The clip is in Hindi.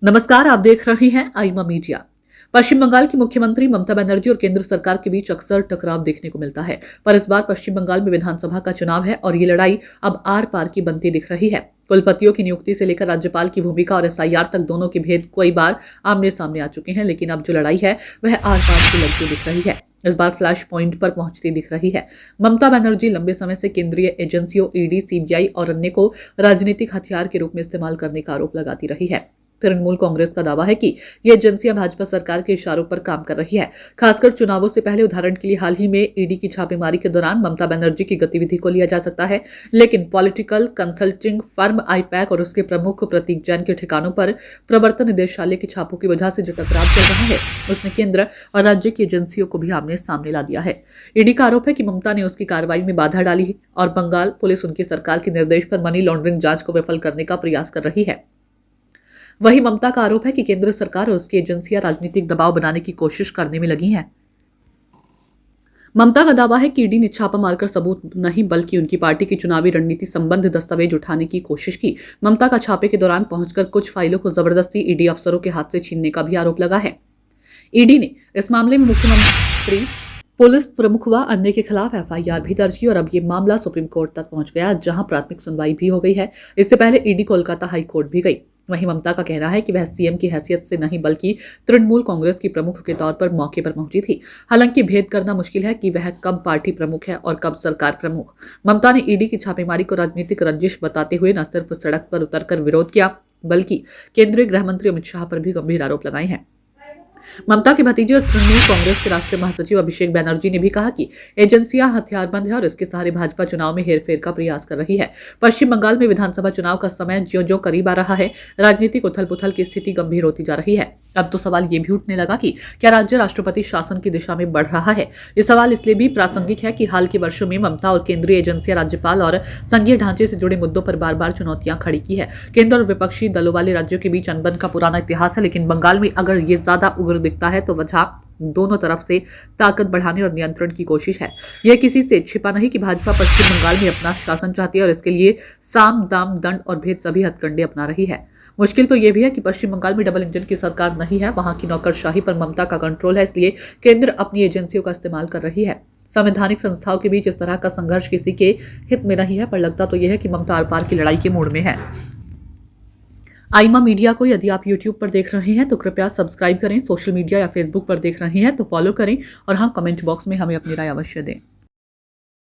नमस्कार, आप देख रहे हैं आईमा मीडिया। पश्चिम बंगाल की मुख्यमंत्री ममता बनर्जी और केंद्र सरकार के बीच अक्सर टकराव देखने को मिलता है, पर इस बार पश्चिम बंगाल में विधानसभा का चुनाव है और ये लड़ाई अब आर पार की बनती दिख रही है। कुलपतियों की नियुक्ति से लेकर राज्यपाल की भूमिका और एसआईआर तक दोनों के भेद कई बार आमने सामने आ चुके हैं, लेकिन अब जो लड़ाई है वह आर पार की लड़ती दिख रही है। इस बार फ्लैश पॉइंट पर पहुंचती दिख रही है। ममता बनर्जी लंबे समय से केंद्रीय एजेंसियों ईडी, सीबीआई और अन्य को राजनीतिक हथियार के रूप में इस्तेमाल करने का आरोप लगाती रही है। तृणमूल कांग्रेस का दावा है कि ये एजेंसियां भाजपा सरकार के इशारों पर काम कर रही है, खासकर चुनावों से पहले। उदाहरण के लिए हाल ही में ईडी की छापेमारी के दौरान ममता बनर्जी की गतिविधि को लिया जा सकता है, लेकिन पॉलिटिकल कंसल्टिंग फर्म आईपैक और उसके प्रमुख प्रतीक जैन के ठिकानों पर प्रवर्तन निदेशालय की छापों की वजह से जो टकराव चल रहा है उसने केंद्र और राज्य की एजेंसियों को भी आमने सामने ला दिया है। ईडी का आरोप है कि ममता ने उसकी कार्रवाई में बाधा डाली और बंगाल पुलिस उनकी सरकार के निर्देश पर मनी लॉन्ड्रिंग जांच को विफल करने का प्रयास कर रही है। वहीं ममता का आरोप है कि केंद्र सरकार और उसकी एजेंसियां राजनीतिक दबाव बनाने की कोशिश करने में लगी हैं। ममता का दावा है कि ईडी ने छापा मारकर सबूत नहीं बल्कि उनकी पार्टी की चुनावी रणनीति संबंध दस्तावेज उठाने की कोशिश की। ममता का छापे के दौरान पहुंचकर कुछ फाइलों को जबरदस्ती ईडी अफसरों के हाथ से छीनने का भी आरोप लगा है। ईडी ने इस मामले में मुख्यमंत्री, पुलिस प्रमुख व अन्य के खिलाफ एफआईआर भी दर्ज की और अब ये मामला सुप्रीम कोर्ट तक पहुंच गया, जहां प्राथमिक सुनवाई भी हो गई है। इससे पहले ईडी कोलकाता हाई कोर्ट भी गई। वहीं ममता का कहना है कि वह सीएम की हैसियत से नहीं बल्कि तृणमूल कांग्रेस की प्रमुख के तौर पर मौके पर पहुंची थी। हालांकि भेद करना मुश्किल है कि वह कब पार्टी प्रमुख है और कब सरकार प्रमुख। ममता ने ईडी की छापेमारी को राजनीतिक रंजिश बताते हुए न सिर्फ सड़क पर उतरकर विरोध किया बल्कि केंद्रीय गृह मंत्री अमित शाह पर भी गंभीर आरोप लगाए हैं। ममता के भतीजे और तृणमूल कांग्रेस के राष्ट्रीय महासचिव अभिषेक बनर्जी ने भी कहा कि एजेंसियां हथियारबंद है और इसके सहारे भाजपा चुनाव में हेरफेर का प्रयास कर रही है। पश्चिम बंगाल में विधानसभा चुनाव का समय ज्यों-ज्यों करीब आ रहा है, राजनीतिक उथल-पुथल की स्थिति गंभीर होती जा रही है। अब तो सवाल ये भी उठने लगा कि क्या राज्य राष्ट्रपति शासन की दिशा में बढ़ रहा है। ये सवाल इसलिए भी प्रासंगिक है कि हाल के वर्षों में ममता और केंद्रीय एजेंसियां राज्यपाल और संघीय ढांचे से जुड़े मुद्दों पर बार बार चुनौतियां खड़ी की है। केंद्र और विपक्षी दलों वाले राज्यों के बीच अनबन का पुराना इतिहास है, लेकिन बंगाल में अगर ये ज्यादा उग्र दिखता है तो वजह दोनों तरफ से ताकत बढ़ाने और नियंत्रण की कोशिश है। यह किसी से छिपा नहीं कि भाजपा पश्चिम बंगाल में अपना शासन चाहती है और इसके लिए साम, दाम, दंड और भेद सभी हथकंडे अपना रही है। मुश्किल तो यह भी है कि पश्चिम बंगाल में डबल इंजन की सरकार नहीं है, वहां की नौकरशाही पर ममता का कंट्रोल है, इसलिए केंद्र अपनी एजेंसियों का इस्तेमाल कर रही है। संवैधानिक संस्थाओं के बीच इस तरह का संघर्ष किसी के हित में नहीं है, पर लगता तो यह है कि ममता आर पार की लड़ाई के मूड में है। आईमा मीडिया को यदि आप यूट्यूब पर देख रहे हैं तो कृपया सब्सक्राइब करें, सोशल मीडिया या फेसबुक पर देख रहे हैं तो फॉलो करें और हाँ, कमेंट बॉक्स में हमें अपनी राय अवश्य दें।